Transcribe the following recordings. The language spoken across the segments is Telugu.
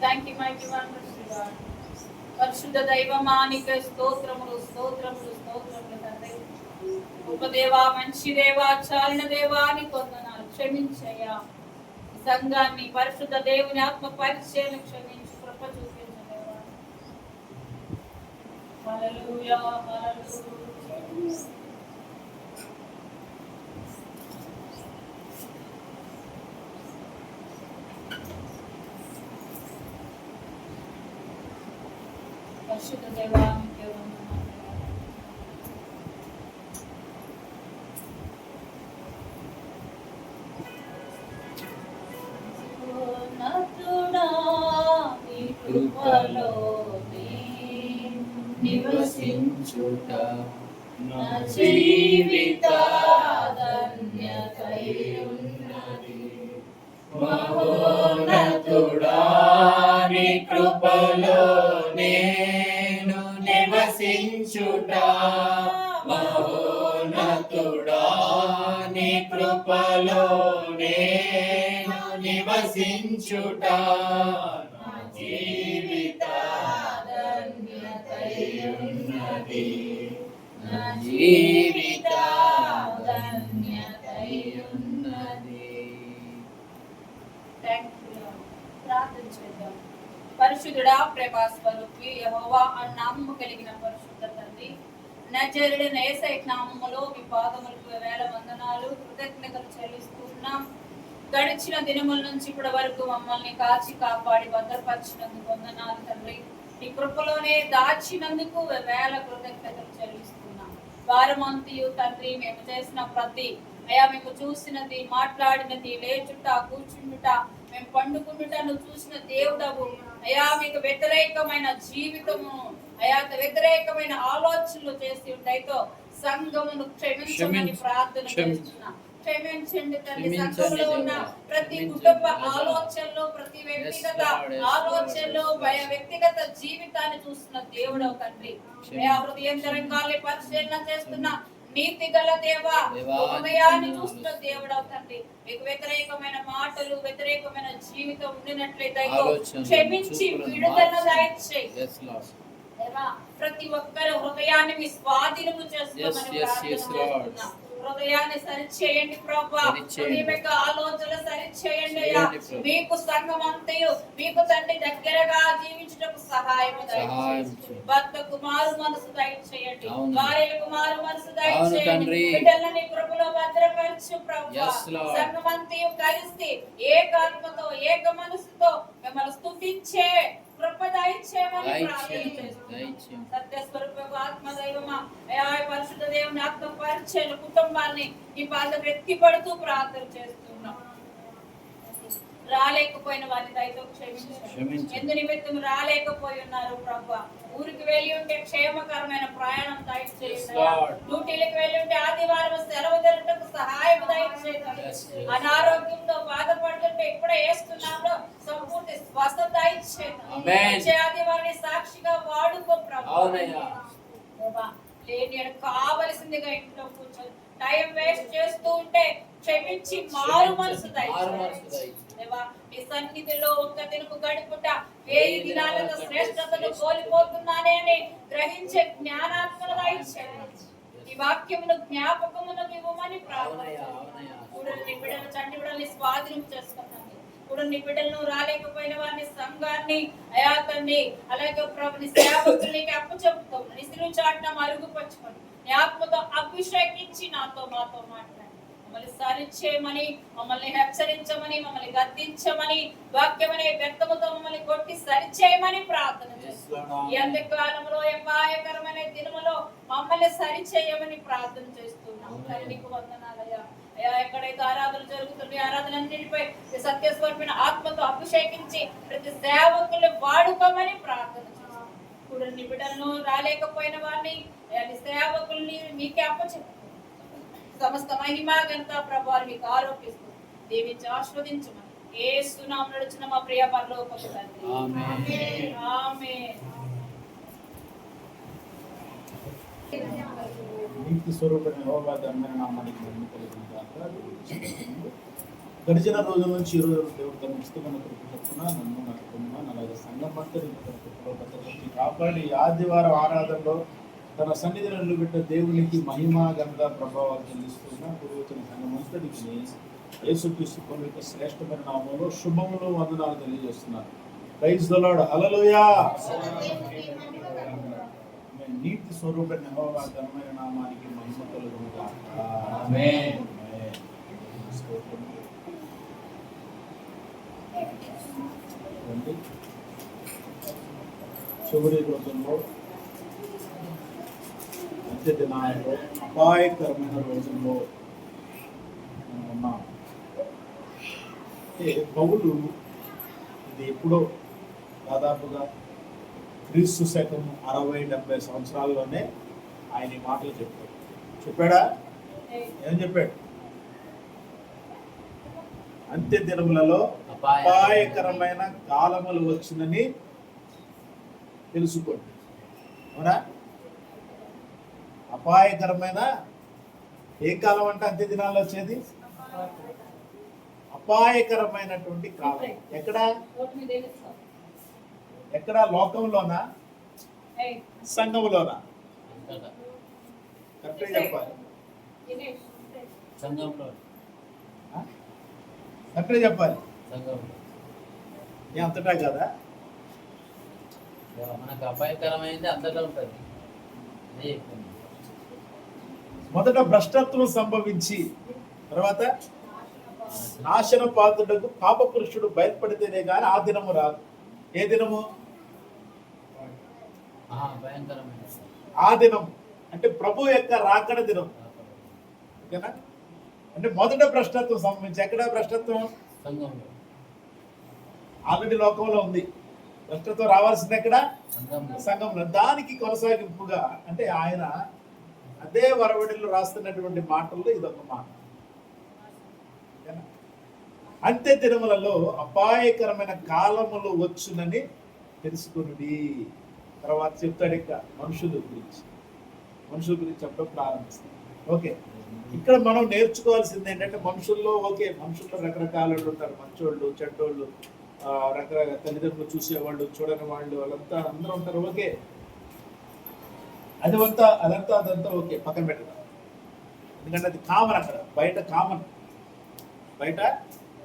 Thank you, mighty wonderful God. పరిశుద్ధ దైవమానికి స్తోత్రములు స్తోత్రములు స్తోత్రములు తండ్రి. ఉపదేవా, మంచి దేవా, చాలిన దేవాని కొందనాలు. క్షమించయ్యా సంఘాన్ని, పరిశుద్ధ దేవుని ఆత్మ పరిచయం క్షమించి కృప చూపించదేవా. హల్లెలూయా హల్లెలూయా. పరిశుద్ధ దేవానికి కృపలో నివసించుట నా జీవిత ధన్యతై ఉన్నది. మహోన్నతుడా నీ కృపలో నేను నివసించుట, మహోన్నతుడా నీ కృపలో నేను నివసించుట నా జీవిత ధన్యతై ఉన్నది, నా జీవిత ధన్యతై ఉన్నది. ప్రార్థించేద్దాం. పరిశుద్ధుడా, ప్రేమ స్వరూపి యెహోవా అన్న నామము కలిగిన పరిశుద్ధ తండ్రి, నజరేయుడైన యేసయ్య నామములో మీ పాదములకు వేల వందనాలు, కృతజ్ఞతలు చెల్లిస్తున్నాం. గడిచిన దినముల నుంచి ఇప్పటి వరకు మమ్మల్ని కాచి కాపాడి భద్రపరిచినందుకు వందనాలు తండ్రి. ఈ కృపలోనే దాచినందుకు వేల కృతజ్ఞతలు చెల్లిస్తున్నాం. వారమంతయు తండ్రి మేము చేసిన ప్రతి అయా మీకు చూసినది, మాట్లాడినది, లేచుట, కూర్చుండుట, మేము పండుకుండుట నువ్వు చూసిన దేవుడవు అయా. మీకు వ్యతిరేకమైన జీవితము అయా, వ్యతిరేకమైన ఆలోచనలు చేసి ఉంటాయితో సంఘమును క్షమించమని ప్రార్థన చేస్తున్నా. క్షమించండి తండ్రి. సంఘంలో ఉన్న ప్రతి కుటుంబ ఆలోచనలు, ప్రతి వ్యక్తిగత ఆలోచనలు, వ్యక్తిగత జీవితాన్ని చూస్తున్న దేవుడవు తండ్రి. హృదయం తరంగాల్ని పరిశీలన చేస్తున్న నీతి గల దేవా, హృదయాన్ని చూస్తున్న దేవుడవు తండ్రి. మీకు వ్యతిరేకమైన మాటలు, వ్యతిరేకమైన జీవితం ఉండినట్లయితే క్షమించి విడుదల దయచేయి దేవా. ప్రతి ఒక్కరు హృదయాన్ని మీ స్వాధీనము చేసుకోమని ప్రార్థన. హృదయాన్ని సరిచేయండి ప్రభా. హృదయం యొక్క ఆలోచనలు సరిచేయండి అయ్యా. మీకు సంఘం అంతయు మీకు తండ్రి దగ్గరగా జీవించటకు సహాయం దయచేయండి. భర్తకు మారు మనసు దయచేయండి, భార్యకు మారు మనసు దయచేయండి. బిడ్డలని కృపలో భద్రపరచు ప్రభా. సంఘం అంతయు కలిసి ఏకాత్మతో ఏక మనసుతో మిమ్మల్ని స్తుతించే కృప దయచేయమని ప్రార్థన చేస్తున్నాం. సత్యస్వరూప ఆత్మ దైవమా అయా, పరిశుద్ధ దేవుని ఆత్మ పరిచయం కుటుంబాన్ని ఈ పాదకు ఎత్తిపడుతూ ప్రార్థన చేస్తున్నాం. రాలేకపోయిన వారిని దయతో క్షమించండి. ఎందు నిమిత్తం రాలేకపోయి ఉన్నారు ప్రభా. ఊరికి వెళ్ళి ఉంటే క్షేమకరమైన ప్రయాణం దయచేయండి. డ్యూటీలకు వెళ్ళి ఉంటే ఆదివారం సెలవు జరగటకు సహాయం దయచేయండి. అనారోగ్యంతో బాధపడుతుంటే ఇప్పుడే వేస్తున్నాలో సంపూర్తి స్వస్థత దయచేయండి. ఆదివారాన్ని సాక్షిగా వాడుకో ప్రభా. లేని కావలసిందిగా ఇంట్లో కూర్చొని టైం వేస్ట్ చేస్తూ ఉంటే క్షమించి మారు మనసు దయచేయండి. నీ సన్నిధిలో ఒక్క దినము గడుపుట 1000 దినాలతో శ్రేష్టతను కోల్పోతున్నానే అని గ్రహించే జ్ఞానాత్మను దయచేయండి. ఈ వాక్యమును జ్ఞాపకమును ఇవ్వమని ప్రార్థన. నీ బిడ్డలు చంటి బిడ్డల్ని స్వాధీనం చేసుకున్నాను. ఇప్పుడు నీ బిడ్డలను రాలేకపోయిన వారిని సంఘాన్ని అయా తండ్రి, అలాగే ప్రభుని సేవకులకి అప్పచెప్పుతాం. నిసిరు చాటున అరుగుపరచుకొని నీ ఆత్మతో అభిషేకించి నాతో మాతో మాట్లాడి మమ్మల్ని సరిచేయమని, మమ్మల్ని హెచ్చరించమని, మమ్మల్ని గద్దించమని, వాక్యమనే వ్యక్తముతో మమ్మల్ని కొట్టి సరిచేయమని ప్రార్థన చేస్తున్నాం. ఈ అంత్యకాలంలో అపాయకరమైన దినములో మమ్మల్ని సరిచేయమని ప్రార్థన చేస్తున్నాం. నీకు వందనాలయ్యా. ఎక్కడైతే ఆరాధన జరుగుతుంది ఆరాధనన్నిటిపై సత్యస్వరూపిణ ఆత్మతో అభిషేకించి ప్రతి సేవకులు వాడుకోమని ప్రార్థన చేస్తున్నాం. ఇప్పుడు నీ బిడ్డలను రాలేకపోయిన వారిని సేవకుల్ని మీకే అప్పచెప్పు. సమస్త మహిమ ఘనత ప్రభావాలు మీకు ఆరోపిస్తూ దీవించి ఆస్వాదించమని యేసు నామమున నడుచున్న మా ప్రియ పరలోకపు తండ్రి. ఆమేన్ ఆమేన్. నీతి స్వరూపమైన యెహోవా ధన్యమైన నామానికి మహిమ కలుగును గాక. గడిచిన రోజుల నుంచి ఈ రోజు దేవుడు తన ఇష్టమైన కృప చొప్పున నన్ను నా కుటుంబాన్ని అలాగే సంఘం అంతా తన కృపలో భద్రపరిచి కాపాడి ఈ ఆదివారం ఆరాధనలో తన సన్నిధిలో నిలబెట్టిన దేవునికి మహిమ ఘనత ప్రభావాలు చెల్లిస్తున్న పూర్వచన సంఘం అంతటికి యేసుక్రీస్తు ప్రభు యొక్క శ్రేష్టమైన నామంలో శుభములు వందనాలు తెలియజేస్తున్నారు. Praise the lord. హల్లెలూయా. నీతి స్వరూపమైన యెహోవా ఘనమైన నామానికి మహిమ కలుగును గాక. ఆమేన్. స్తోత్రం. చివరి రోజుల్లో అంత్య దినాలలో అపాయకరమైన రోజుల్లో మనం ఉన్నాం. పౌలు ఇది ఎప్పుడో దాదాపుగా క్రీస్తు శకం 60-70 సంవత్సరాల్లోనే ఆయన ఈ మాటలు చెప్పాడా? ఏం చెప్పాడు? అంత్య దినములలో అపాయకరమైన కాలములు వచ్చిందని తెలుసుకోండి. అవునా? అపాయకరమైన ఏ కాలం అంటే అంత్య దినాల్లో వచ్చేది అపాయకరమైనటువంటి కాలం. ఎక్కడ లోకంలోనా సంఘంలోనా? కరెక్ట్గా చెప్పాలి. కరెక్ట్గా చెప్పాలి. అంతటా కదా? మనకు అపాయకరమైంది అంతటా ఉంటుంది. మొదట భ్రష్టత్వం సంభవించి తర్వాత నాశన పాత్రులకు పాప పురుషుడు బయటపడితేనే కానీ ఆ దినము రాదు. ఏ దినము? ఆ దినం అంటే ప్రభు యొక్క రాకడ దినం. ఓకేనా? అంటే మొదట భ్రష్టత్వం సంభవించి, ఎక్కడ భ్రష్టత్వం? ఆల్రెడీ లోకంలో ఉంది. భ్రష్టత్వం రావాల్సింది ఎక్కడ? సంఘంలో. దానికి కొనసాగింపుగా అంటే ఆయన అదే వరవడిలో రాస్తున్నటువంటి మాటల్లో ఇదొక మాట. అంత్య దినములలో అపాయకరమైన కాలములు వచ్చునని తెలుసుకుని తర్వాత చెప్తాడు. ఇంకా మనుషుల గురించి చెప్పడం ప్రారంభిస్తాం. ఓకే, ఇక్కడ మనం నేర్చుకోవాల్సింది ఏంటంటే మనుషుల్లో రకరకాల ఉంటారు. మంచోళ్ళు, చెడ్డోళ్ళు, రకరకాల తల్లిదండ్రులు చూసేవాళ్ళు, చూడని వాళ్ళు, వాళ్ళంతా అందరూ ఉంటారు. ఓకే, అదంతా ఓకే, పక్కన పెట్టడం. ఎందుకంటే అది కామన్. అక్కడ బయట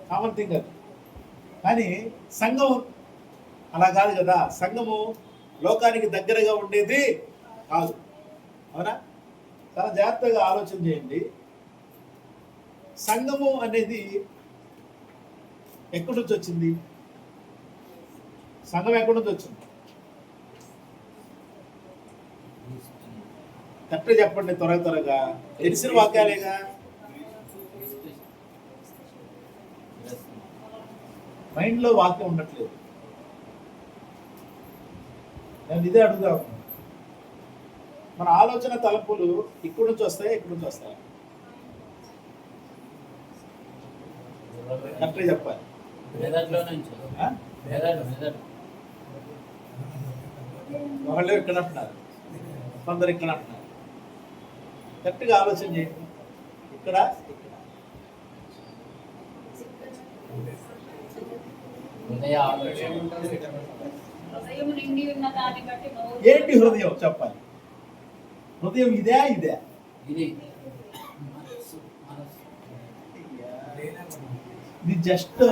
కామన్ థింగ్ అది. కానీ సంఘం అలా కాదు కదా. సంఘము లోకానికి దగ్గరగా ఉండేది కాదు. అవునా? చాలా జాగ్రత్తగా ఆలోచన చేయండి. సంఘము అనేది ఎక్కడి నుంచి వచ్చింది? సంఘం ఎక్కడి నుంచి వచ్చింది? కరెక్ట్గా చెప్పండి, త్వరగా. తెలిసిన వాక్యాలేగా. మైండ్లో వాక్యం ఉండట్లేదు. నేను ఇదే అడుగుదాం. మన ఆలోచన తలంపులు ఇక్కడి నుంచి వస్తాయా, ఇక్కడి నుంచి వస్తాయా? కరెక్ట్గా చెప్పాలి. వాళ్ళు ఇక్కడ అంటున్నారు, కొందరు ఇక్కడ అంటున్నారు. కరెక్ట్గా ఆలోచన చేయండి. ఇక్కడ ఏంటి హృదయం? చెప్పాలి. హృదయం ఇదే ఇది జస్ట్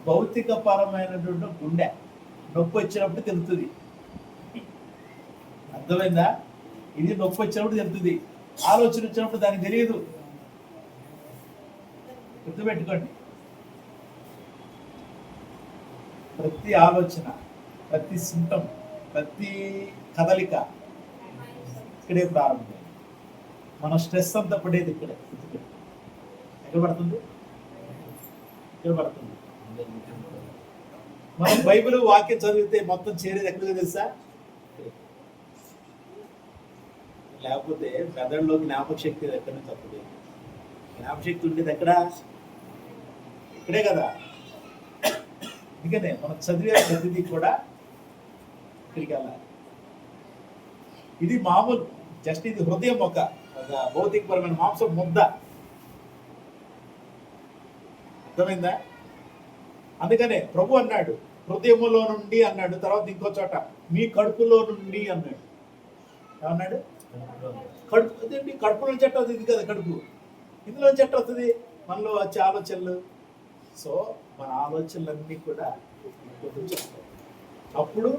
భౌతిక పరమైనటువంటి గుండె. నొప్పి వచ్చినప్పుడు తెలుస్తుంది. అర్థమైందా? ఇది నొప్పి వచ్చినప్పుడు తెలుస్తుంది. ఆలోచన వచ్చినప్పుడు దానికి తెలియదు. గుర్తుపెట్టుకోండి. ప్రతి ఆలోచన, ప్రతి సింటమ్, ప్రతి కదలిక ఇక్కడే ప్రారంభం. మన స్ట్రెస్ అంతా పడేది ఇక్కడే. ఎక్కడ పడుతుంది? ఇక్కడ పడుతుంది. మనం బైబిల్ వాక్యం చదివితే మొత్తం చేరేది ఎక్కడికి తెలుసా? లేకపోతే మెదడులో జ్ఞాపక శక్తి ఎక్కడి నుంచి తప్పదు. జ్ఞాపక శక్తి ఉండేది ఎక్కడ? ఇక్కడే కదా. అందుకనే మనం చదివే ప్రతిదీ కూడా ఇక్కడికి వెళ్ళాలి. ఇది మామూలు జస్ట్ ఇది హృదయం ఒక భౌతికపరమైన మాంసం ముద్ద. అర్థమైందా? అందుకనే ప్రభు అన్నాడు హృదయములో నుండి అన్నాడు, తర్వాత ఇంకో చోట మీ కడుపులో నుండి అన్నాడు. ఏమన్నాడు? కడుపు. అదేంటి కడుపులో చెట్టు అవుతుంది? ఇది కదా కడుపు, ఇందులో చెట్టు అవుతుంది మనలో వచ్చే ఆలోచనలు. సో మన ఆలోచనలన్నీ కూడా ఇక్కడికి వచ్చేస్తాయి. అప్పుడు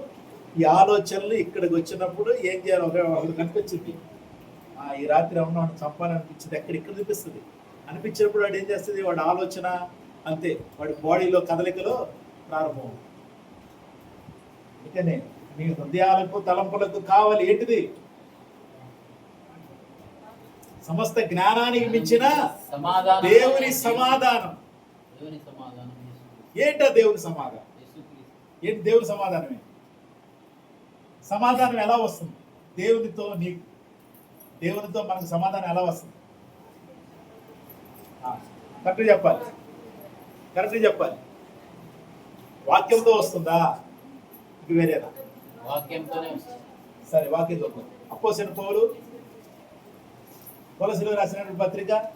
ఈ ఆలోచనలు ఇక్కడికి వచ్చినప్పుడు ఏం చేయాలి? ఒకటి కనిపించింది, ఈ రాత్రి ఉన్నవాడిని చంపాలనిపించింది, ఇక్కడ చూపిస్తుంది. అనిపించినప్పుడు వాడు ఏం చేస్తుంది? వాడి ఆలోచన అంతే, వాడి బాడీలో కదలికలో ప్రారంభం. అందుకనే మీ హృదయాలకు తలంపులకు కావాలి ఏంటిది? సమస్త జ్ఞానానికి మించిన సమాధానం, దేవుని సమాధానం. దేవుని సమాధానం. ఏంటా దేవుని సమాధానం? ఏంటి దేవుని సమాధానమే? సమాధానం ఎలా వస్తుంది? దేవునితో నీకు, దేవునితో మనకు సమాధానం ఎలా వస్తుంది? కరెక్ట్గా చెప్పాలి, కరెక్ట్గా చెప్పాలి. వాక్యంతో వస్తుందా? ఇది వేరేనా? వాక్యంతోనే వస్తుంది. సరే, వాక్యం చూద్దాం. అపోస్తలుడైన పౌలు కొలస్సీయులకు రాసినటువంటి పత్రిక 1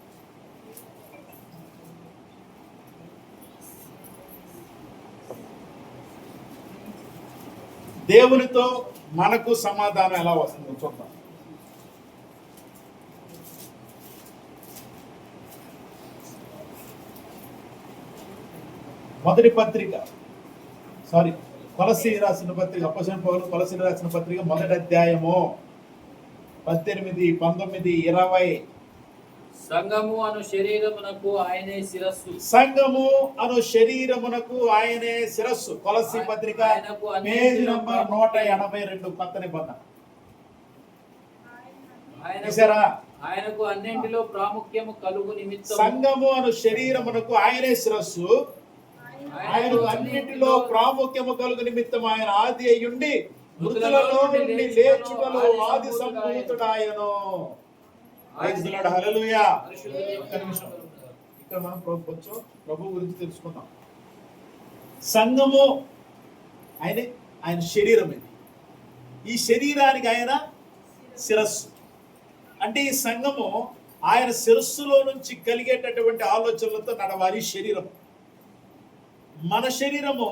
దేవునితో మనకు సమాధానం ఎలా వస్తుందో చూద్దాం. మొదటి పత్రిక, కొలస్సీ రాసిన పత్రిక, అపోస్తలుడైన పౌలు కొలస్సీ రాసిన పత్రిక 1వ అధ్యాయము 18, 19, 20. సంఘము అను శరీరమునకు ఆయనే శిరస్సు. సంఘము అను శరీరమునకు ఆయనే శిరస్సు. కొలస్సీ పత్రిక పేజీ నంబర్ 182, కొత్త నిబంధన. ఆయనకు అన్నింటిలో ప్రాముఖ్యము కలుగు నిమిత్తం. సంఘము అను శరీరమునకు ఆయనే శిరస్సు, ఆయనకు అన్నింటిలో ప్రాముఖ్యము కలుగు నిమిత్తం ఆయన ఆది అయ్యుండి మృతులలో నుండి లేచుటలో ఆది సంభూతుడాయను. హల్లెలూయా. ఇక్కడ మనం కొంచెం ప్రభు గురించి తెలుసుకుందాం. సంఘము ఆయన శరీరం. ఇది ఈ శరీరానికి ఆయన శిరస్సు. అంటే ఈ సంఘము ఆయన శిరస్సులో నుంచి కలిగేటటువంటి ఆలోచనలతో నడవాలి శరీరం. మన శరీరము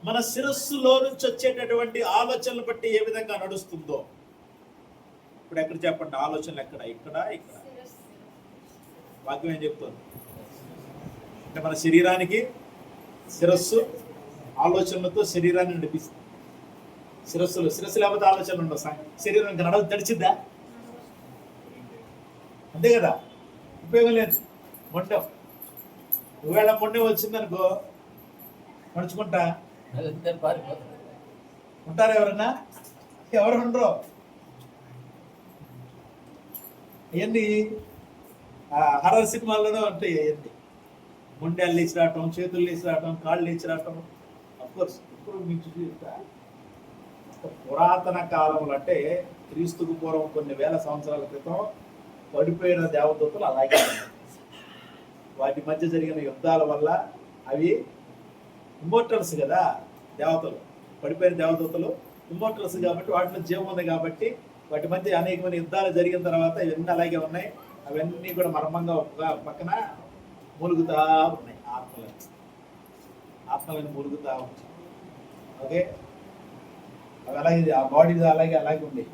మన శిరస్సులో నుంచి వచ్చేటటువంటి ఆలోచనలు బట్టి ఏ విధంగా నడుస్తుందో. ఇప్పుడు ఎక్కడ చెప్పండి? ఆలోచనలు ఎక్కడ? ఇక్కడ వాక్యం ఏం చెప్తుంది అంటే మన శరీరానికి శిరస్సు ఆలోచనలతో శరీరాన్ని నడిపిస్తుంది. శిరస్సు లేకపోతే ఆలోచనలు ఉండవు. శరీరం ఇంకా నడవ తడిచిద్దా? అంతే కదా, ఉపయోగం లేదు. మొండం, ఒకవేళ మొండం వచ్చిందనుకో నడుచుకుంటా ఉంటారా? ఎవరన్నా? ఎవరు ఉండరు. అవన్నీ హర్రర్ సినిమాల్లోనే ఉంటాయి. అవన్నీ మొండాలు లేచి రావటం, చేతులు లేచి రావటం, కాళ్ళు లేచి రావటం. అఫ్కోర్స్ ఇప్పుడు మీకు చూసి పురాతన కాలంలో అంటే క్రీస్తుకు పూర్వం కొన్ని వేల సంవత్సరాల క్రితం పడిపోయిన దేవదూతలు అలాగే వాటి మధ్య జరిగిన యుద్ధాల వల్ల అవి ఇమ్మోర్టల్స్ కదా, దేవతలు, పడిపోయిన దేవదూతలు ఇమ్మోర్టల్స్ కాబట్టి వాటిలో జీవం ఉంది కాబట్టి వాటి మధ్య అనేకమైన యుద్ధాలు జరిగిన తర్వాత ఇవన్నీ అలాగే ఉన్నాయి. అవన్నీ కూడా మర్మంగా ఒక పక్కన మూలుగుతా ఉన్నాయి. ఆత్మలను మూలుగుతా ఉన్నాయి. ఓకే, అవి అలాగే ఆ బాడీ అలాగే ఉంది.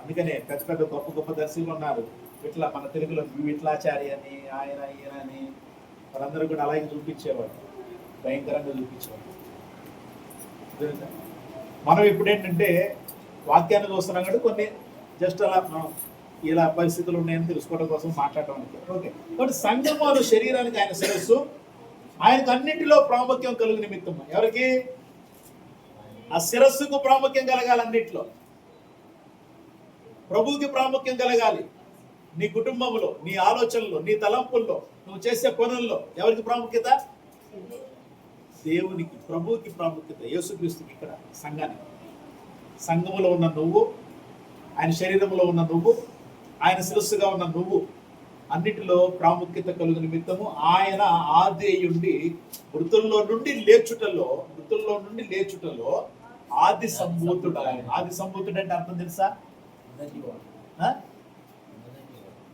అందుకనే పెద్ద పెద్ద గొప్ప గొప్ప దర్శకులు ఉన్నారు. ఇట్లా మన తెలుగులో విట్లాచారి అని, ఆయన ఈయన అని, వాళ్ళందరూ కూడా అలాగే చూపించేవాడు, భయంకరంగా చూపించేవాడు. మనం ఇప్పుడు ఏంటంటే వాక్యాన్ని చూస్తున్నాం కాబట్టి కొన్ని జస్ట్ అలా మనం ఇలా పరిస్థితులు ఉన్నాయని తెలుసుకోవడం కోసం మాట్లాడటం. ఓకే, కాబట్టి సంఘము శరీరానికి ఆయన శిరస్సు, ఆయనకు అన్నింటిలో ప్రాముఖ్యం కలుగు నిమిత్తం. ఎవరికి? ఆ శిరస్సుకు ప్రాముఖ్యం కలగాలి. అన్నింటిలో ప్రభువుకి ప్రాముఖ్యం కలగాలి. నీ కుటుంబంలో, నీ ఆలోచనలో, నీ తలంపుల్లో, నువ్వు చేసే పనుల్లో ఎవరికి ప్రాముఖ్యత? దేవునికి, ప్రభువుకి ప్రాముఖ్యత. యేసుక్రీస్తుకి. ఇక్కడ సంఘానికి, సంఘములో ఉన్న నువ్వు, ఆయన శరీరంలో ఉన్న నువ్వు, ఆయన శిరస్సుగా ఉన్న నువ్వు, అన్నిటిలో ప్రాముఖ్యత కలుగు నిమిత్తము ఆయన ఆది అయ్యుండి మృతుల్లో నుండి లేచుటలో ఆది సంభూతుడు. ఆది సంభూతుడు అంటే అర్థం తెలుసా?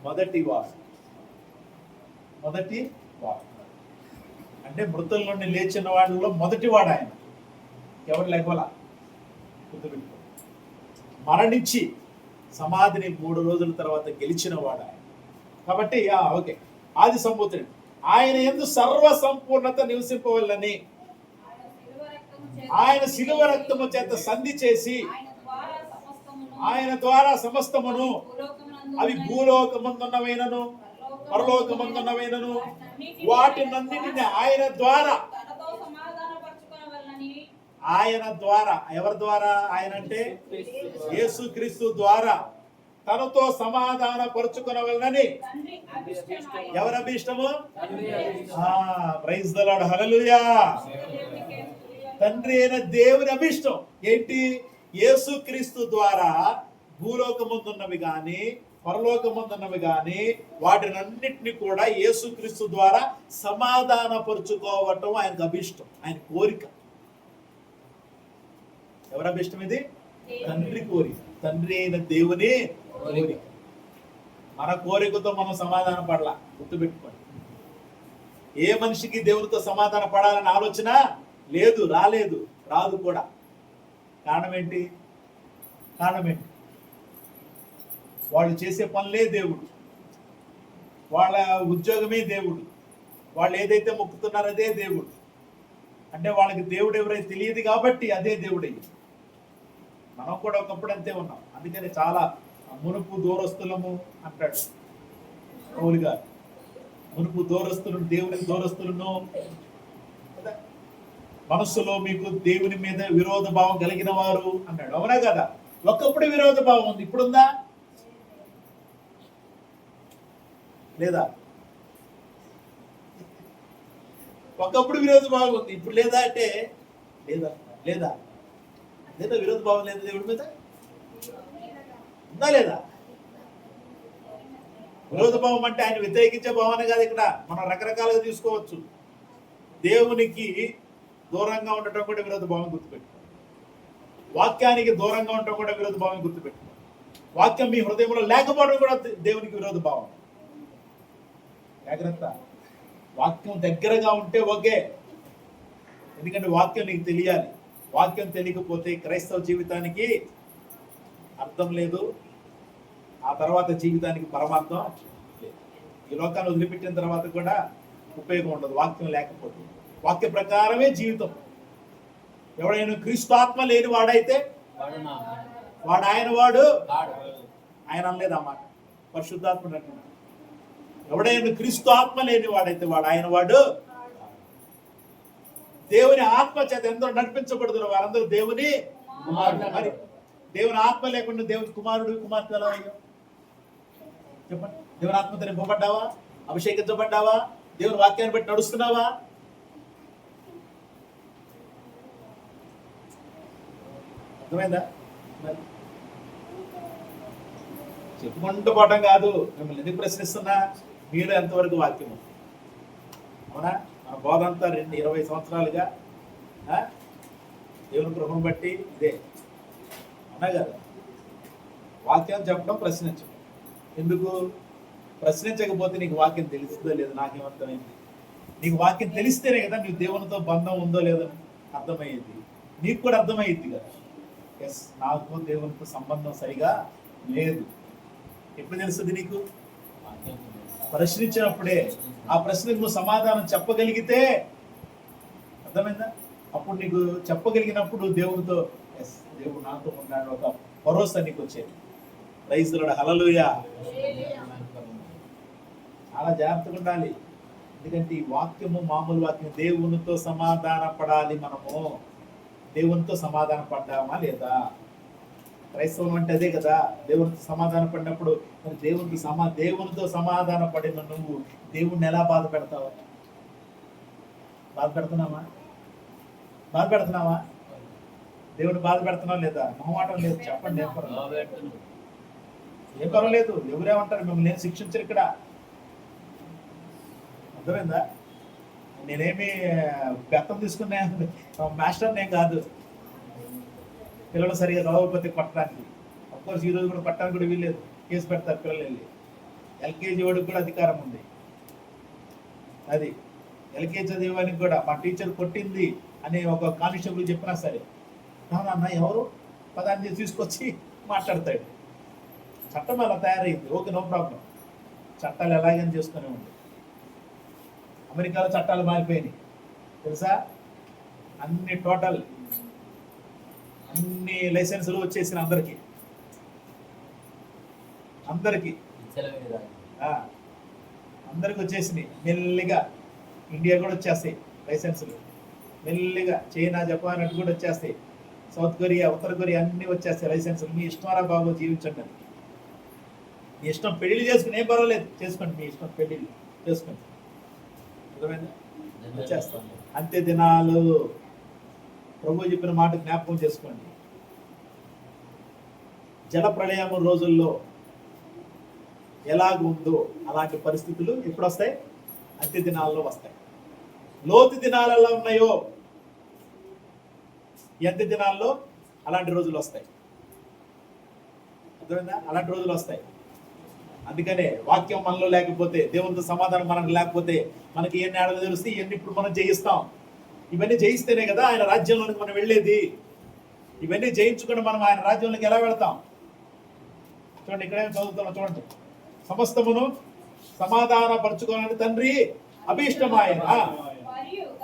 మొదటి వాడు. అంటే మృతుల నుండి లేచిన వాళ్ళలో మొదటివాడు ఆయన. ఎవరు లేకవలా గుర్తుపెట్టుకో. మరణించి సమాధిని 3 రోజుల తర్వాత గెలిచిన వాడు ఆయన. కాబట్టి ఓకే, ఆది సంభూతుడు ఆయన యందు సర్వ సంపూర్ణత నివసింపవల్లని ఆయన శిలువ రక్తము చేత సంధి చేసి ఆయన ద్వారా సమస్తమును అవి భూలోకమందున్నవైనను పరలోకమందున్నవైనను వాటినన్నిటిని ఆయన ద్వారా ఎవరి ద్వారా? ఆయన అంటే యేసుక్రీస్తు ద్వారా తనతో సమాధాన పరుచుకొనవలనని ఎవరి అభిష్టము? ప్రైజ్ ది లార్డ్, హల్లెలూయా. తండ్రి అయిన దేవుని అభిష్టం ఏంటి? యేసుక్రీస్తు ద్వారా భూలోకమందున్నవి గాని పరలోకమందున్నవి గాని వాటినన్నిటిని కూడా యేసుక్రీస్తు ద్వారా సమాధాన పరుచుకోవటం ఆయనకు అభిష్టం, ఆయన కోరిక. ఎవరి అభిష్టం ఇది? తండ్రి కోరిక, తండ్రి అయిన దేవుని కోరిక. మన కోరికతో మనం సమాధాన పడాల, గుర్తుపెట్టుకోండి. ఏ మనిషికి దేవునితో సమాధాన పడాలని ఆలోచన లేదు, రాలేదు, రాదు కూడా. కారణం ఏంటి? వాళ్ళు చేసే పనులే దేవుడు, వాళ్ళ ఉద్యోగమే దేవుడు, వాళ్ళు ఏదైతే మొక్కుతున్నారో అదే దేవుడు. అంటే వాళ్ళకి దేవుడు ఎవరైతే తెలియదు కాబట్టి అదే దేవుడు అయ్యి. మనం కూడా ఒకప్పుడు అంతే ఉన్నాం. అందుకని చాలా మునుపు దూరస్తులము అంటాడు పౌలు గారు. మునుపు దూరస్తులను, దేవుని దూరస్తులను. మనస్సులో మీకు దేవుని మీద విరోధ భావం కలిగిన వారు అన్నాడు. అవునా కదా? ఒకప్పుడు విరోధ భావం ఉంది, ఇప్పుడుందా లేదా? ఒకప్పుడు విరోధ భావం ఉంది, ఇప్పుడు లేదా అంటే లేదా లేదా లేదా విరోధ భావం లేదా దేవుడి మీద? ఉందా లేదా? విరోధ భావం అంటే ఆయన వ్యతిరేకించే భావన కాదు. ఇక్కడ మనం రకరకాలుగా తీసుకోవచ్చు. దేవునికి దూరంగా ఉండటం కూడా విరోధ భావం గుర్తుపెట్టుకో. వాక్యానికి దూరంగా ఉండటం కూడా విరోధ భావం గుర్తుపెట్టుకో. వాక్యం మీ హృదయంలో లేకపోవడం కూడా దేవునికి విరోధ భావం. జాగ్రత్త. వాక్యం దగ్గరగా ఉంటే ఓకే, ఎందుకంటే వాక్యం నీకు తెలియాలి. వాక్యం తెలియకపోతే క్రైస్తవ జీవితానికి అర్థం లేదు, ఆ తర్వాత జీవితానికి పరమార్థం లేదు. ఈ లోకాన్ని వదిలిపెట్టిన తర్వాత కూడా ఉపయోగం ఉండదు వాక్యం లేకపోతే. వాక్య ప్రకారమే జీవితం. ఎవడైనా క్రీస్తు ఆత్మ లేని వాడైతే వాడు ఆయన వాడు. ఆయన అనలేదు అన్నమాట, పరిశుద్ధాత్ముడు అంటున్నాడు. ఎవడైనా క్రీస్తు ఆత్మ లేని వాడైతే వాడు ఆయన వాడు. దేవుని ఆత్మ చేత ఎందరో నడిపించబడుతున్న వారందరూ దేవుని కుమారుడు. మరి దేవుని ఆత్మ లేకుండా దేవుని కుమారుడు కుమార్తె ఎలా అయ్యో చెప్పండి? దేవుని ఆత్మతో నింపబడ్డావా? అభిషేకించబడ్డావా? దేవుని వాక్యాన్ని బట్టి నడుస్తున్నావా? అర్థమైందా? చెప్పుకుంటూ పోవటం కాదు. మిమ్మల్ని ఎందుకు ప్రశ్నిస్తున్నా? మీరు ఎంతవరకు వాక్యము? అవునా? మన బోధ అంతా 20 సంవత్సరాలుగా దేవుని కృపను బట్టి ఇదే. అవునా కదా? వాక్యం చెప్పడం, ప్రశ్నించడం. ఎందుకు? ప్రశ్నించకపోతే నీకు వాక్యం తెలుస్తుందో లేదో నాకేమర్థమైంది. నీకు వాక్యం తెలిస్తేనే కదా నీకు దేవునితో బంధం ఉందో లేదో అర్థమయ్యేది. నీకు కూడా అర్థమయ్యేది కదా. ఎస్, నాకు దేవునితో సంబంధం సరిగా లేదు. ఎప్పుడు తెలుస్తుంది నీకు? ప్రశ్నించినప్పుడే. ఆ ప్రశ్నకు నువ్వు సమాధానం చెప్పగలిగితే, అర్థమైందా? అప్పుడు నీకు చెప్పగలిగినప్పుడు దేవునితో ఎస్, దేవుడు నాతో ఉన్నాడు ఒక భరోసా నీకు వచ్చేది. ప్రైజ్ ది లార్డ్, హల్లెలూయా. చాలా జాగ్రత్తగా ఉండాలి. ఎందుకంటే ఈ వాక్యము మామూలు వాక్యం. దేవునితో సమాధాన పడాలి మనము. దేవునితో సమాధాన పడ్డామా లేదా? క్రైస్తవం అంటే అదే కదా. దేవునితో సమాధాన పడినప్పుడు మరి దేవునితో సమాధాన పడిన నువ్వు దేవుణ్ణి ఎలా బాధ పెడతావు? బాధ పెడుతున్నావా? దేవుని బాధ పెడుతున్నావు లేదా? మొహమాటం లేదు, చెప్పండి. ఏం పర్వాలేదు. ఎవరేమంటారు? మిమ్మల్ని నేను శిక్షించరు ఇక్కడ. అర్థమైందా? నేనేమి బెత్తం తీసుకున్నా మాస్టర్ నేను కాదు. పిల్లలు సరిగా చదవకపోతే కొట్టడానికి. అఫ్కోర్స్ ఈ రోజు కూడా కొట్టడానికి కూడా వీల్లేదు, కేసు పెడతారు పిల్లలు వెళ్ళి. ఎల్కేజీ వాడికి కూడా అధికారం ఉంది. అది ఎల్కేజీ చదివానికి కూడా మా టీచర్ కొట్టింది అని ఒక కానిస్టేబుల్ చెప్పినా సరే, నాన్న ఎవరు పదాన్ని తీసుకొచ్చి మాట్లాడతాడు. చట్టం అలా తయారైంది. Okay, no problem. చట్టాలు ఎలాగైనా చేసుకునే ఉంది. అమెరికాలో చట్టాలు మారిపోయినాయి తెలుసా. అన్ని టోటల్ అన్ని లైసెన్సులు వచ్చేసిన అందరికీ అందరికి వచ్చేసినాయి. మెల్లిగా ఇండియా కూడా వచ్చేస్తాయి లైసెన్సులు. మెల్లిగా చైనా, జపాన్ అటు కూడా వచ్చేస్తాయి. సౌత్ కొరియా, ఉత్తర కొరియా అన్ని వచ్చేస్తాయి లైసెన్సులు. మీ ఇష్టంరా బాబు, జీవించండి అని. మీ ఇష్టం పెళ్లి చేసుకుని ఏం పర్వాలేదు, చేసుకోండి. మీ ఇష్టం పెళ్లి చేసుకోండి. వచ్చేస్తాం. అంత్య దినాలు ప్రభు చెప్పిన మాట జ్ఞాపకం చేసుకోండి. జల ప్రళయం రోజుల్లో ఎలాగుందో అలాంటి పరిస్థితులు ఎప్పుడు వస్తాయి? అంత్య దినాల్లో వస్తాయి. లోతు దినాలు ఎలా ఉన్నాయో ఈ అంత్య దినాల్లో అలాంటి రోజులు వస్తాయి. అర్థమైందా? అలాంటి రోజులు వస్తాయి. అందుకనే వాక్యం మనలో లేకపోతే, దేవునితో సమాధానం మనకు లేకపోతే మనకి ఏ నేడలు తెలిస్తే ఇవన్నీ ఇప్పుడు మనం జయిస్తాం. ఇవన్నీ జయిస్తేనే కదా ఆయన రాజ్యంలోనికి మనం వెళ్ళేది. ఇవన్నీ జయించుకుని మనం ఆయన రాజ్యంలోకి ఎలా వెళతాం? చూడండి, ఇక్కడే చదువుతున్నాం. చూడండి, సమస్తమును సమాధానపరచుకోవాలని తండ్రి అభీష్టమాయన,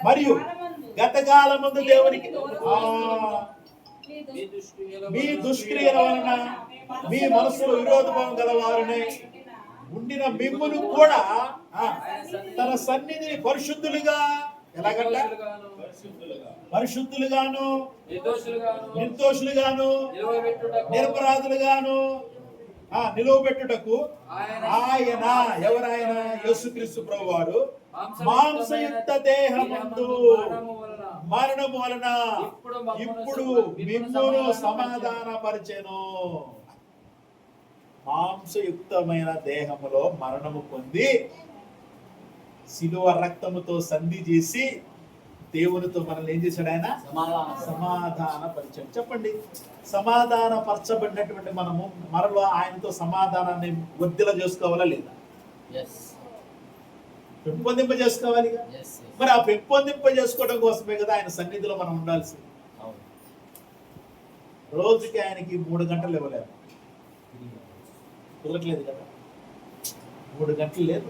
మరియు గతకాలమందు దేవునికి మీ దుష్క్రియల వలన మీ మనసులో విరోధభావం గలవారనే ఉండిన మిమ్మును కూడా తన సన్నిధిని పరిశుద్ధులుగా, ఎలాగంట? పరిశుద్ధులుగాను, నిర్దోషులుగాను, నిరపరాధులుగాను నిలువబెట్టుటకు ఆయన, ఎవరాయన? యేసుక్రీస్తు ప్రభువారు మాంసయుక్త దేహమందు మరణము వలన ఇప్పుడు మిమ్మును సమాధానపరిచెను. మాంసయుక్తమైన దేహములో మరణము పొంది శిలువ రక్తముతో సంధి చేసి దేవునితో మనల్ని ఏం చేశాడు? ఆయన సమాధాన పరిచయం. చెప్పండి, సమాధాన పరచబడినటువంటి మనము మరలో ఆయనతో సమాధానాన్ని వృద్ధిలో చేసుకోవాలా లేదా? పెంపొందింప చేసుకోవాలి. మరి ఆ పెంపొందింప చేసుకోవడం కోసమే కదా ఆయన సన్నిధిలో మనం ఉండాల్సింది. రోజుకి ఆయనకి 3 గంటలు ఇవ్వలేదు, కుదరట్లేదు కదా. 3 గంటలు లేదు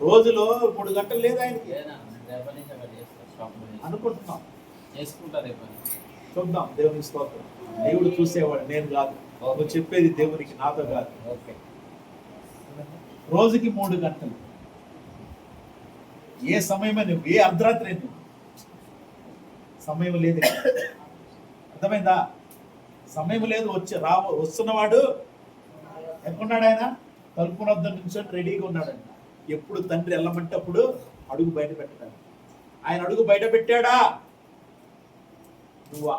రోజులో, 3 గంటలు లేదు ఆయనకి అనుకుంటున్నాం. చూద్దాం. దేవునికి స్తోత్రం. దేవుడు చూసేవాడు, నేను కాదు. నువ్వు చెప్పేది దేవునికి, నాతో కాదు. రోజుకి 3 గంటలు. ఏ సమయమే నువ్వు, ఏ అర్ధరాత్రి నువ్వు, సమయం లేదు. అర్థమైందా? సమయం లేదు. వస్తున్నవాడు ఎక్కడున్నాడు? ఆయన తలుపు వద్ద నుంచి రెడీగా ఉన్నాడంట. ఎప్పుడు తండ్రి వెళ్ళమంటే అప్పుడు అడుగు బయట పెట్టాడు. ఆయన అడుగు బయట పెట్టాడా? నువ్వు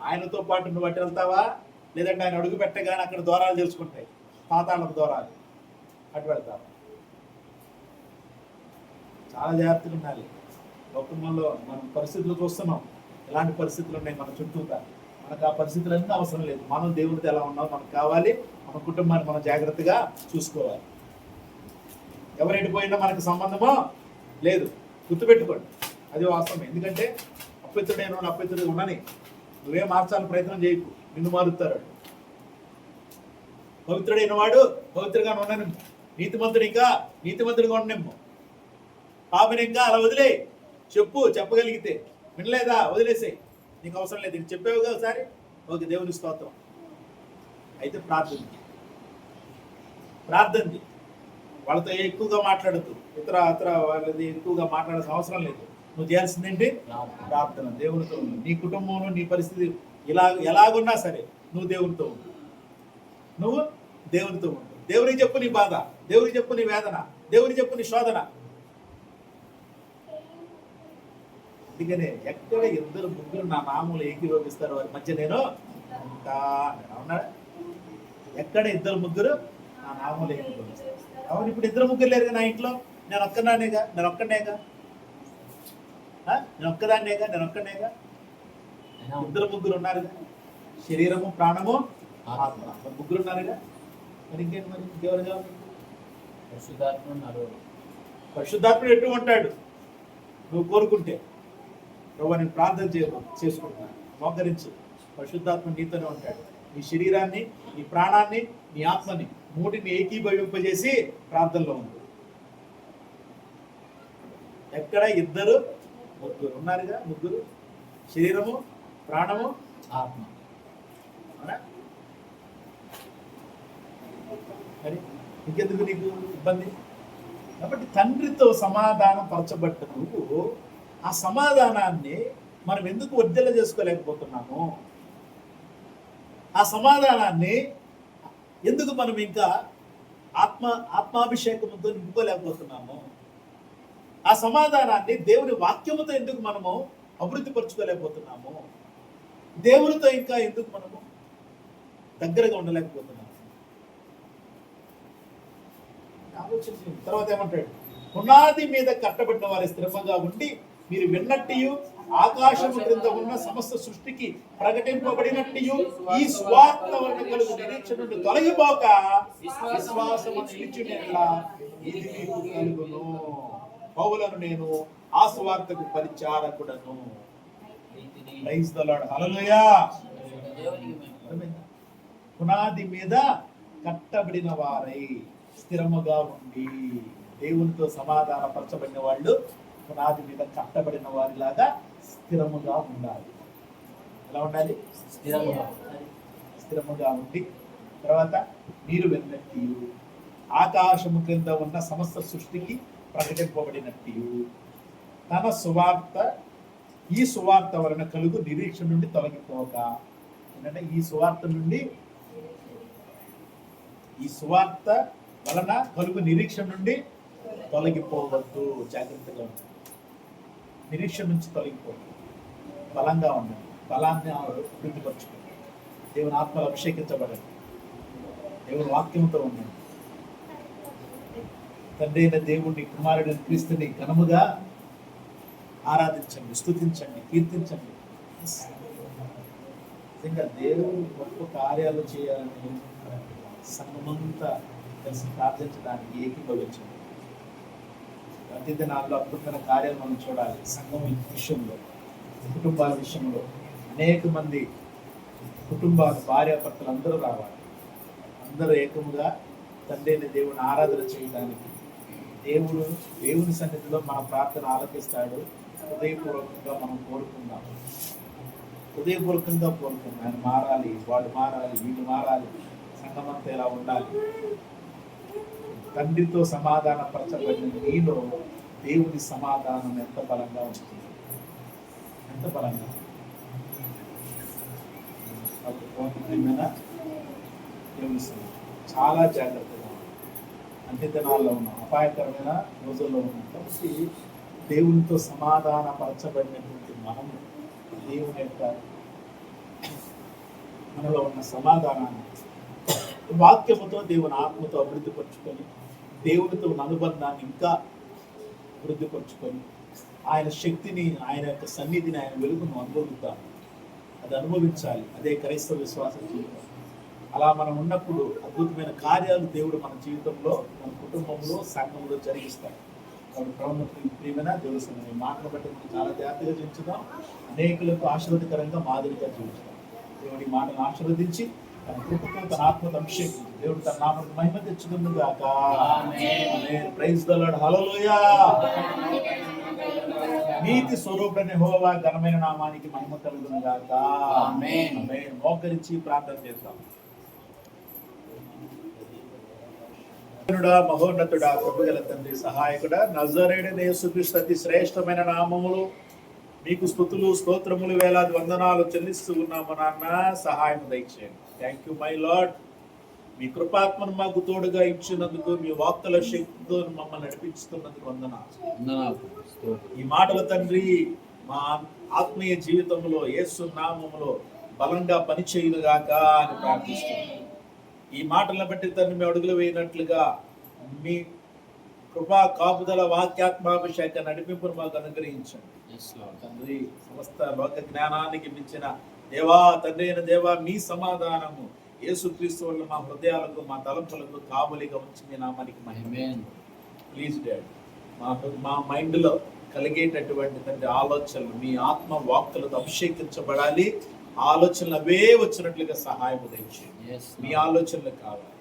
ఆయనతో పాటు నువ్వు అటు వెళ్తావా? లేదంటే ఆయన అడుగు పెట్టగానే అక్కడ ద్వారాలు తెలుసుకుంటాయి, పాతాళపు ద్వారాలు, అటు వెళ్తావా? చాలా జాగ్రత్తగా ఉండాలి. లోకంలో మనం పరిస్థితులు చూస్తున్నాం, ఎలాంటి పరిస్థితులు ఉన్నాయి మన చుట్టూతా. మనకు ఆ పరిస్థితులన్నీ అవసరం లేదు. మనం దేవునితో ఎలా ఉన్నాం మనకు కావాలి. మన కుటుంబాన్ని మనం జాగ్రత్తగా చూసుకోవాలి. ఎవరు ఎడిపోయినా మనకు సంబంధమో లేదు, గుర్తుపెట్టుకోండి. అది వాస్తవం. ఎందుకంటే అపవిత్రుడైన వాడు అపవిత్రుడిగా ఉండని, నువ్వేం మార్చాలని ప్రయత్నం చేయకు, నిన్ను మారుతారు. పవిత్రుడైన వాడు పవిత్రంగా ఉండను, నీతిమంతుడు ఇంకా నీతిమంతుడిగా ఉండనేమో. పాపని ఇంకా అలా వదిలే, చెప్పగలిగితే. వినలేదా? వదిలేసే, నీకు అవసరం లేదు. నీకు చెప్పావుగా ఒకసారి, ఓకే, దేవుని స్తోత్రం. అయితే ప్రార్థన వాళ్ళతో ఎక్కువగా మాట్లాడద్దు. ఇతర వాళ్ళది ఎక్కువగా మాట్లాడాల్సిన అవసరం లేదు. నువ్వు చేయాల్సిందేంటి? ప్రార్థన. దేవునితో ఉండు. నీ కుటుంబంలో నీ పరిస్థితి ఎలాగున్నా సరే నువ్వు దేవునితో ఉండు. నువ్వు దేవునితో ఉండు. దేవునికి చెప్పు నీ బాధ, దేవునికి చెప్పు నీ వేదన, దేవునికి చెప్పు నీ శోధన. అందుకనే ఎక్కడ 2-3 నా నామములు ఏకీభవిస్తారు వారి మధ్య నేను ఉంటా. ఎక్కడ 2-3 నా నామములు ఏకీభవిస్తారు. అవును, ఇప్పుడు 2-3 లేరుగా నా ఇంట్లో. నేను ఒక్కదాన్నేగా. నేను ఒక్కడనేగా. 2-3 ఉన్నారుగా. శరీరము, ప్రాణము, ఆత్మ. 3 ఉన్నారుగా. మరి ఇంకేంటి? మరి ఇంకెవరు కావాలి? పరిశుద్ధాత్ముడు ఎటు ఉంటాడు? నువ్వు కోరుకుంటే, ప్రభు నేను ప్రార్థన చేసుకుంటున్నాను, మోకరించు. పరిశుద్ధాత్మ నీతోనే ఉంటాడు. నీ శరీరాన్ని, నీ ప్రాణాన్ని, నీ ఆత్మని మూటిని ఏకీభవింపజేసి ప్రార్థనలో ఉంది. ఎక్కడ ఇద్దరు ముగ్గురు ఉన్నారుగా, ముగ్గురు, శరీరము, ప్రాణము, ఆత్మ. అవునా? మరి ఇంకెందుకు నీకు ఇబ్బంది? కాబట్టి తండ్రితో సమాధానం పరచబడ్డ నువ్వు ఆ సమాధానాన్ని మనం ఎందుకు వర్ధల చేసుకోలేకపోతున్నాము? ఆ సమాధానాన్ని ఎందుకు మనం ఇంకా ఆత్మాభిషేకంతో నింపుకోలేకపోతున్నాము? ఆ సమాధానాన్ని దేవుని వాక్యముతో ఎందుకు మనము అభివృద్ధి పరచుకోలేకపోతున్నాము? దేవునితో ఇంకా ఎందుకు మనము దగ్గరగా ఉండలేకపోతున్నాము? ఆలోచించి తర్వాత ఏమంటాడు? పునాది మీద కట్టబడిన వారి స్థిరంగా ఉండి మీరు విన్నట్టు ఆకాశము క్రింద ఉన్న సమస్త సృష్టికి ప్రకటింపబడినట్టు ఈ స్వార్థ వలన కలుగు నిరీక్షణ నుండి తొలగిపోక విశ్వాసము నిలిచినట్లా ఇది మీకు కలుగును. పౌలను నేను ఆ స్వార్థకు పరిచారకుడను. ప్రైజ్ ది లార్డ్, హల్లెలూయా. పునాది మీద కట్టబడిన వారై స్థిరముగా ఉండి, దేవునితో సమాధాన పరచబడిన వాళ్ళు పునాది మీద కట్టబడిన వారిలాగా స్థిరముగా ఉండాలి. ఎలా ఉండాలి? స్థిరముగా ఉండి, తర్వాత మీరు విన్నట్టు ఆకాశము క్రింద ఉన్న సమస్త సృష్టికి ప్రకటింపబడినట్టు తన సువార్త, ఈ సువార్త వలన కలుగు నిరీక్షణ నుండి తొలగిపోక. ఏంటంటే ఈ సువార్త వలన కలుగు నిరీక్షణ నుండి తొలగిపోవద్దు. జాగ్రత్తగా ఉంటుంది. నిరీక్షణ నుంచి తొలగిపోవద్దు. బలంగా ఉండండి. బలాన్ని వృద్ధిపరచుకోండి. దేవుని ఆత్మలు అభిషేకించబడండి. దేవుని వాక్యంతో ఉండండి. తండ్రి అయిన దేవుడిని, కుమారుడిని, క్రీస్తుని ఘనముగా ఆరాధించండి, స్తుతించండి, కీర్తించండి. నిజంగా దేవుడు గొప్ప కార్యాలు చేయాలని సంఘమంతా కలిసి ప్రార్థించడానికి ఏకీభవించండి. ప్రతి దినాల్లో అద్భుతమైన కార్యాలు మనం చూడాలి. సంఘం విషయంలో, కుటుంబాల విషయంలో అనేక మంది కుటుంబాలు, భార్యాభర్తలు అందరూ రావాలి. అందరూ ఏకముగా తండ్రి అయిన దేవుని ఆరాధన చేయడానికి దేవుని సన్నిధిలో మన ప్రార్థన ఆలకిస్తాడు. హృదయపూర్వకంగా మనం కోరుకుందాం. హృదయపూర్వకంగా కోరుకుందాం. ఆయన మారాలి, వాడు మారాలి, వీళ్ళు మారాలి, సంఘమంతా ఇలా ఉండాలి. తండ్రితో సమాధాన పరచబడిన నీలో దేవుని సమాధానం ఎంత బలంగా ఉంటుంది, ఎంత బలంగా. దేవుని చాలా జాగ్రత్తగా అంత్యదినాల్లో ఉన్నాం, అపాయకరమైన రోజుల్లో ఉన్నాం. కాబట్టి దేవునితో సమాధాన పరచబడినటువంటి మనము దేవుని యొక్క మనలో ఉన్న సమాధానాన్ని వాక్యముతో, దేవుని ఆత్మతో అభివృద్ధి పరుచుకొని, దేవునితో ఉన్న అనుబంధాన్ని ఇంకా అభివృద్ధి పరుచుకొని, ఆయన శక్తిని, ఆయన యొక్క సన్నిధిని, ఆయన వెలుగును అనుభవిద్దాం. అది అనుభవించాలి. అదే క్రైస్తవ విశ్వాస జీవితం. అలా మనం ఉన్నప్పుడు అద్భుతమైన కార్యాలు దేవుడు మన జీవితంలో, మన కుటుంబంలో, సంఘంలో జరిగిస్తాడు. కాబట్టి ప్రియమైన దేవుని మాటలు బట్టి మనం చాలా జాగ్రత్తగా జీవించుదాం. అనేకులకు ఆశీర్వాదకరంగా మాదిరిగా జీవిస్తాం. దేవుడి మాటను ఆశీర్వదించి తన కృపతో, తన ఆత్మతో అభిషేకించి దేవుడు తన నామముకు మహిమ తెచ్చుకుంది గాక. ఆమేన్. ప్రైజ్ ది లార్డ్, హల్లెలూయా. నీతి స్వరూపుడైన యెహోవా ఘనమైన నామానికి మహిమ కలుగును గాక. ఆమేన్. ఆమేన్. మోకరించి ప్రార్థన చేద్దాం. మహోన్నతుడా, కృపగల తండ్రి, సహాయకుడా, నజరేయుడైన యేసుక్రీస్తు అతి శ్రేష్టమైన నామములు మీకు స్తుతులు, స్తోత్రములు, వేలాది వందనాలు చెల్లిస్తూ ఉన్నాము నాన్న. సహాయం దయచేయండి. Thank you my lord. మీ కృపాత్మను మాకు తోడుగా ఇచ్చినందుకు, మీ వాక్కుల శక్తితో మమ్మల్ని నడిపిస్తున్నందుకు వందనాలు. ఈ మాటల తండ్రి మా ఆత్మీయ జీవితంలో యేసు నామములో బలంగా పనిచేయునుగాక అని ప్రార్థిస్తున్నాను. ఈ మాటలను బట్టి తండ్రి మేము అడుగులు వేయినట్లుగా మీ కృపా కాపుదల వాక్యాత్మాభిషేక నడిపింపును మాకు అనుగ్రహించండి తండ్రి. సమస్త లోక జ్ఞానానికి మించిన దేవా, తండ్రి అయిన దేవా, మీ సమాధానము యేసుక్రీస్తు వల్ల మా హృదయాలకు, మా తలంపులకు కావలిగా ఉంచి మీ నామానికి మహిమ. ప్లీజ్ డాడ్ మా మైండ్లో కలిగేటటువంటి తండ్రి ఆలోచనలు మీ ఆత్మ వాక్కులతో అభిషేకించబడాలి. ఆలోచనలు అవే వచ్చినట్లుగా సహాయం దయచేయండి. మీ ఆలోచనలు కావాలి.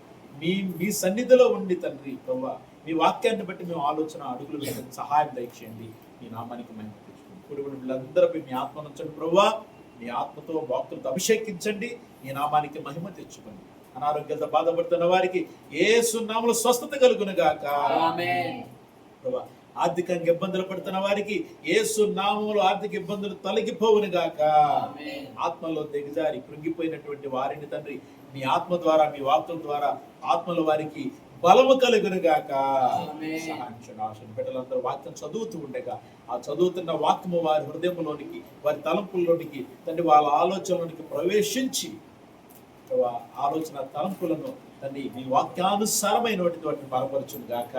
మీ సన్నిధిలో ఉండి తండ్రి ప్రభా మీ వాక్యాన్ని బట్టి మేము ఆలోచన అడుగులు వేయడం సహాయం దయచేయండి. మీ నామానికి మహిమ తెచ్చుకోండి. కుటుంబ వీళ్ళందరిపై మీ ఆత్మ నుంచండి ప్రభా. మీ ఆత్మతో వాక్కులతో అభిషేకించండి. మీ నామానికి మహిమ తెచ్చుకోండి. అనారోగ్యంతో బాధపడుతున్న వారికి యేసు నామములో స్వస్థత కలుగును గాక. ఆమేన్. ప్రభా ఆర్థికంగా ఇబ్బందులు పడుతున్న వారికి యేసు నామములో ఆర్థిక ఇబ్బందులు తొలగిపోవును గాక. ఆత్మలో దిగజారి కృంగిపోయినటువంటి వారిని తండ్రి మీ ఆత్మ ద్వారా మీ వాక్కుల ద్వారా ఆత్మల వారికి బలము కలుగును గాక. బిడ్డలందరూ వాక్యం చదువుతూ ఉండగా ఆ చదువుతున్న వాక్యము వారి హృదయంలోనికి వారి తలంపుల్లోనికి తండ్రి వాళ్ళ ఆలోచనలోనికి ప్రవేశించి ఆలోచన తలంపులను తండ్రి మీ వాక్యానుసారమైనటువంటి వాటిని బలపరచును గాక.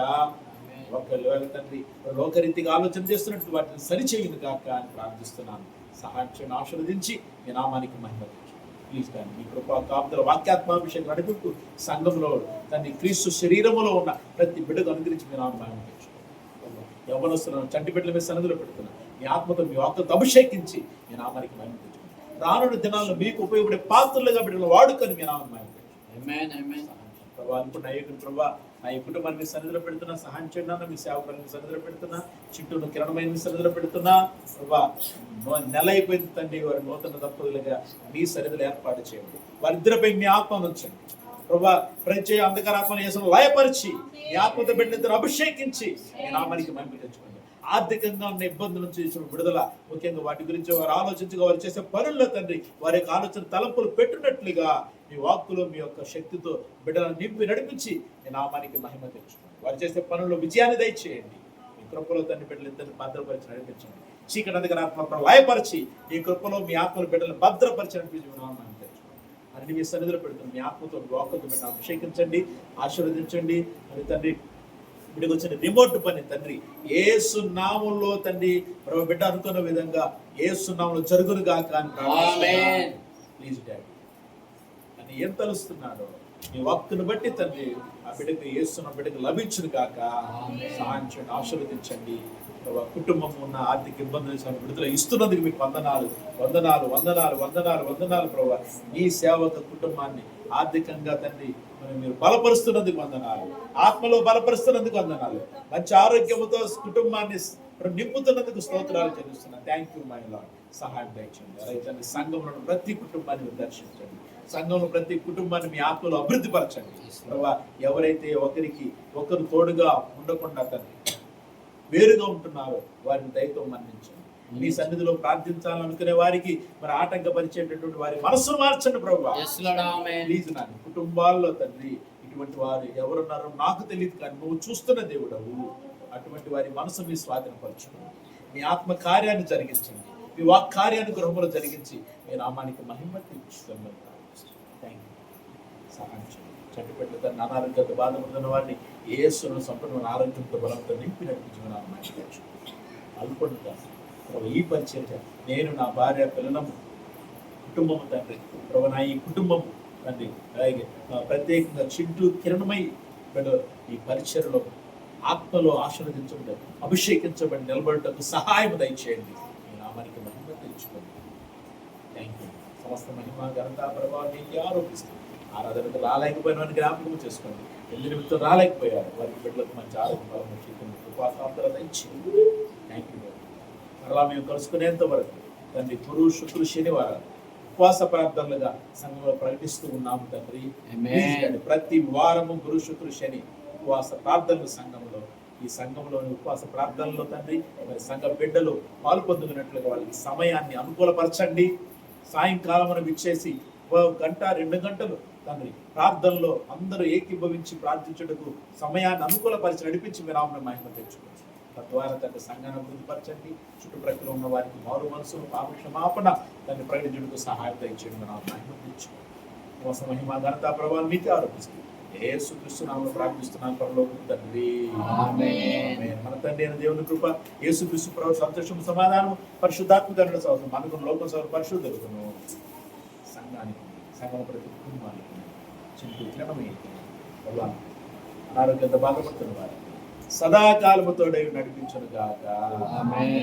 ఒకవేళ తండ్రి లోకరీతిగా ఆలోచన చేస్తున్నట్టు వాటిని సరిచేయును గాక అని ప్రార్థిస్తున్నాను. సహాయం ఆశీర్వదించి మీ నామానికి మహిమ ప్లీజ్ కానీ మీ కృపా కాపుదల వాక్యాత్మాభిషేకం నడిపింపు సంఘంలో తండ్రి క్రీస్తు శరీరములో ఉన్న ప్రతి బిడ్డకు అనుగ్రహించి మీ నామం మహిమ తెచ్చుకోండి. యవ్వనస్తులను చంటి బిడ్డల మీద సన్నిధిలో పెడుతున్నా మీ ఆత్మతో మీ వాక్యతో అభిషేకించి మీ నామానికి మహిమ తెచ్చుకోండి. రానున్న దినాల్లో మీకు ఉపయోగపడే పాత్రలుగా బిడ్డలు వాడుకొని మీ నామం మహిమ తెచ్చుకోండి. ప్రభా అనుకున్న అయ్యకుడు ప్రభా నా ఈ కుటుంబాన్ని మీ సన్నిధిలో పెడుతున్నా. సహాయం చేయండి. మీ సేవకులను మీ సన్నిధిలో పెడుతున్నా. చుట్టూ కిరణమైన మీ సన్నిధిలో పెడుతున్నా. ప్రభా నెల అయిపోయింది తండ్రి వారి నూతన దంపతులుగా మీ సన్నిధిలో ఏర్పాటు చేయండి. వారిద్దరిపై మీ ఆత్మ ఉంచండి ప్రభా. ప్రతి అంధకారాత్మను యేసును లయపరిచి మీ ఆత్మతో బిడ్డలిద్దరు అభిషేకించి మీ నామానికి మహిమ తెచ్చుకోండి. ఆర్థికంగా ఉన్న ఇబ్బందుల నుంచి విడుదల, ముఖ్యంగా వాటి గురించి వారు ఆలోచించగా వారు చేసే పనుల్లో తండ్రి వారి యొక్క ఆలోచన తలంపులు పెట్టున్నట్లుగా మీ వాక్కులో మీ యొక్క శక్తితో బిడ్డలను నింపి నడిపించి మీ నామానికి మహిమ తెచ్చుకోండి. వారు చేసే పనుల్లో విజయాన్ని దయచేయండి. మీ కృపలో తండ్రి బిడ్డలు ఇద్దరిని భద్రపరిచి నడిపించండి. చీకటి అంధకారాత్మ లయపరిచి మీ కృపలో మీ ఆత్మల బిడ్డలను భద్రపరిచి నడిపించి మీ నామాన్ని తెచ్చుకోండి. అని మీ సన్నిధిలో పెడుతుంది. మీ ఆత్మతో వాక్కులతో బిడ్డ అభిషేకించండి, ఆశీర్వదించండి. అని తండ్రి ఇక్కడికి వచ్చిన రిమోట్ పని తండ్రి యేసు నామములో తండ్రి ప్రభు బిడ్డ అనుకున్న విధంగా యేసు నామములో జరుగును గాక అని ప్రార్థిస్తున్నాను. ప్లీజ్ డాడీ అని ఏం తలుస్తున్నాడో మీ వాక్కును బట్టి తండ్రి ఆ బిడ్డకు యేసున్న బిడ్డకు లభించును గాక. సహాయం చేయండి, ఆశీర్వదించండి. కుటుంబం ఉన్న ఆర్థిక ఇబ్బందులు విడుదల ఇస్తున్నందుకు మీకు వందనాలు వందనాలు వందనాలు వందనాలు వందనాలు ప్రభు. మీ సేవక కుటుంబాన్ని ఆర్థికంగా తండ్రి మీరు బలపరుస్తున్నందుకు వందనాలు. ఆత్మలో బలపరుస్తున్నందుకు వందనాలు. మంచి ఆరోగ్యంతో కుటుంబాన్ని నింపుతున్నందుకు స్తోత్రాలు చెల్లిస్తున్నాను. Thank you my lord. సహాయం దయచేయండి. అలాగే సంఘంలో ప్రతి కుటుంబాన్ని దర్శించండి. సంఘంలో ప్రతి కుటుంబాన్ని మీ ఆత్మలో అభివృద్ధి పరచండి. ఎవరైతే ఒకరు తోడుగా ఉండకుండా తండ్రి వేరుగా ఉంటున్నారో వారిని దయతో మన్నించండి. మీ సన్నిధిలో ప్రార్థించాలనుకునే వారికి మరి ఆటంకపరిచేటటువంటి వారి మనస్సును మార్చండి ప్రభువా. ప్లీజ్ నాన్న కుటుంబాల్లో తండ్రి ఇటువంటి వారు ఎవరున్నారో నాకు తెలియదు కానీ నువ్వు చూస్తున్న దేవుడవు. అటువంటి వారి మనసు మీ స్వాధీనపరచుకోండి. మీ ఆత్మ కార్యాన్ని జరిగించండి. మీ వాక్ కార్యాన్ని గృహంలో జరిగించి మీ నామానికి మహిమ తెచ్చుకోండి. Thank you. సహాయం చేయండి. చట్టుపెట్ల తన అనారోగ్యంతో బాధపడుతున్న వారిని యేసును సంపూర్ణ ఆరోగ్యంతో బలంతో నింపి నడిపించుకున్నాను. అల్పడుతాను ఈ పరిచర్య నేను నా భార్య పిల్లలము కుటుంబము తండ్రి ప్రభు నా ఈ కుటుంబం తండ్రి అలాగే ప్రత్యేకంగా చింటూ కిరణమై ఈ పరిచర్యలో ఆత్మలో ఆశీర్వదించబడి అభిషేకించబడి నిలబడటకు సహాయం దయచేయండి. మీ నామానికి మహిమ తెచ్చుకోండి. Thank you. సమస్త మహిమ ఘనత ప్రభావం నీకు ఆరోపిస్తుంది. ఆరాధనకు రాలేకపోయిన వారిని జ్ఞాపకం చేసుకోండి. ఎల్లి నిమిత్తం రాలేకపోయారు వారికి బిడ్డలకు మంచి ఆరోగ్యం కృపాకాంతలు దయచేయండి. Thank you. మరలా మేము కలుసుకునేంత వరకు తండ్రి గురు శుక్ర శనివారం ఉపవాస ప్రార్థనలుగా సంఘంలో ప్రకటిస్తూ ఉన్నాము తండ్రి. ప్రతి వారము గురు శుక్ర శని ఉపవాస ప్రార్థనలు సంఘంలో ఈ సంఘంలోని ఉపవాస ప్రార్థనలో తండ్రి మరి సంఘ బిడ్డలు పాలు పొందుకున్నట్లుగా వాళ్ళకి సమయాన్ని అనుకూలపరచండి. సాయంకాలం విచ్చేసి 1 గంట 2 గంటలు తండ్రి ప్రార్థనలో అందరూ ఏకీభవించి ప్రార్థించుటకు సమయాన్ని అనుకూలపరిచి నడిపించి మీ నామమున మహిమ తెచ్చుకోండి. తద్వారా తండ్రి సంఘాన్ని అభివృద్ధిపరచండి. చుట్టుప్రక్కల ఉన్న వారికి మారు మనసును పాప క్షమాపణ దాన్ని ప్రకటించుటకు సహాయం దయచేయండి. మన మహిమ తెచ్చుకోండి. మోస మహిమ ఘనత ప్రభావం మీకే ఆరోపిస్తుంది. యేసుక్రీస్తు నామములో ప్రార్థిస్తున్నాను పరలోకపు తండ్రి. ఆమేన్. మన తండ్రి అయిన దేవుని కృప, యేసుక్రీస్తు ప్రభు సంతోషం, సమాధానం, పరిశుద్ధాత్మ ధరణ సౌసం మనకు లోకం సౌర పరిశుద్ధులను సంఘానికి సంఘం ప్రతి కుటుంబానికి చింటూ కిరణమై అనారోగ్యంతో బాధపడుతున్న వారికి సదాకాలముతోడై నడిపించును గాక. ఆమేన్.